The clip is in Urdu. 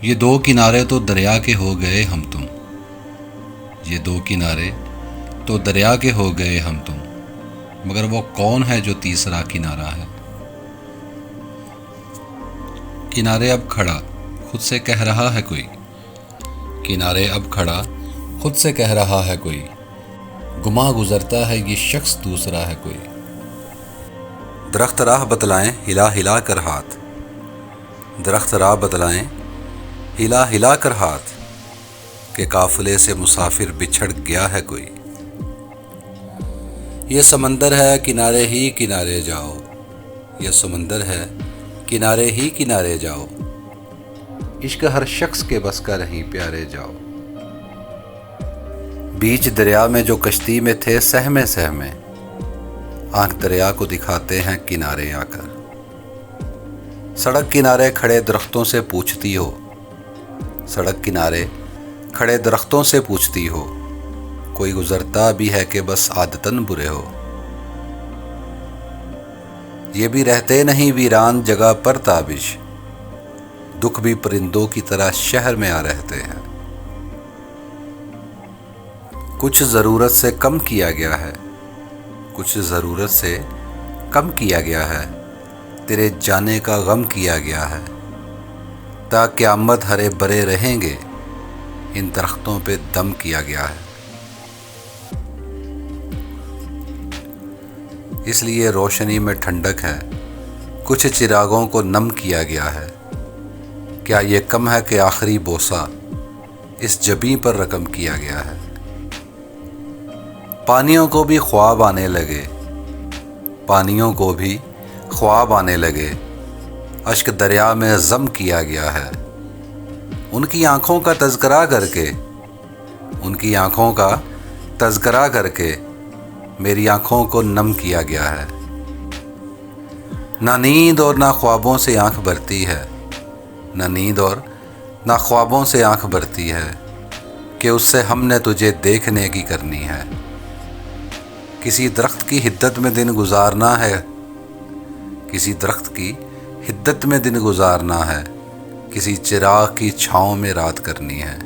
یہ دو کنارے تو دریا کے ہو گئے ہم تم، یہ دو کنارے تو دریا کے ہو گئے ہم تم، مگر وہ کون ہے جو تیسرا کنارہ ہے؟ کنارے اب کھڑا خود سے کہہ رہا ہے کوئی، کنارے اب کھڑا خود سے کہہ رہا ہے کوئی، گما گزرتا ہے یہ شخص دوسرا ہے کوئی۔ درخت راہ بتلائیں ہلا ہلا کر ہاتھ، درخت راہ بتلائیں ہلا ہلا کر ہاتھ، کہ قافلے سے مسافر بچھڑ گیا ہے کوئی۔ یہ سمندر ہے کنارے ہی کنارے جاؤ، یہ سمندر ہے کنارے ہی کنارے جاؤ، عشق ہر شخص کے بس کا نہیں پیارے جاؤ۔ بیچ دریا میں جو کشتی میں تھے سہمے سہمے، آنکھ دریا کو دکھاتے ہیں کنارے آ کر۔ سڑک کنارے کھڑے درختوں سے پوچھتی ہو، سڑک کنارے کھڑے درختوں سے پوچھتی ہو، کوئی گزرتا بھی ہے کہ بس عادتاً برے ہو۔ یہ بھی رہتے نہیں ویران جگہ پر تابش، دکھ بھی پرندوں کی طرح شہر میں آ رہتے ہیں۔ کچھ ضرورت سے کم کیا گیا ہے، کچھ ضرورت سے کم کیا گیا ہے، تیرے جانے کا غم کیا گیا ہے، تا قیامت ہرے بھرے رہیں گے، ان درختوں پہ دم کیا گیا ہے۔ اس لیے روشنی میں ٹھنڈک ہے، کچھ چراغوں کو نم کیا گیا ہے، کیا یہ کم ہے کہ آخری بوسہ اس جبیں پر رقم کیا گیا ہے۔ پانیوں کو بھی خواب آنے لگے، پانیوں کو بھی خواب آنے لگے، اشک دریا میں ضم کیا گیا ہے، ان کی آنکھوں کا تذکرہ کر کے، ان کی آنکھوں کا تذکرہ کر کے میری آنکھوں کو نم کیا گیا ہے۔ نہ نیند اور نہ خوابوں سے آنکھ بھرتی ہے، نہ نیند اور نہ خوابوں سے آنکھ بھرتی ہے، کہ اس سے ہم نے تجھے دیکھنے کی کرنی ہے۔ کسی درخت کی حدت میں دن گزارنا ہے، کسی درخت کی حدت میں دن گزارنا ہے، کسی چراغ کی چھاؤں میں رات کرنی ہے۔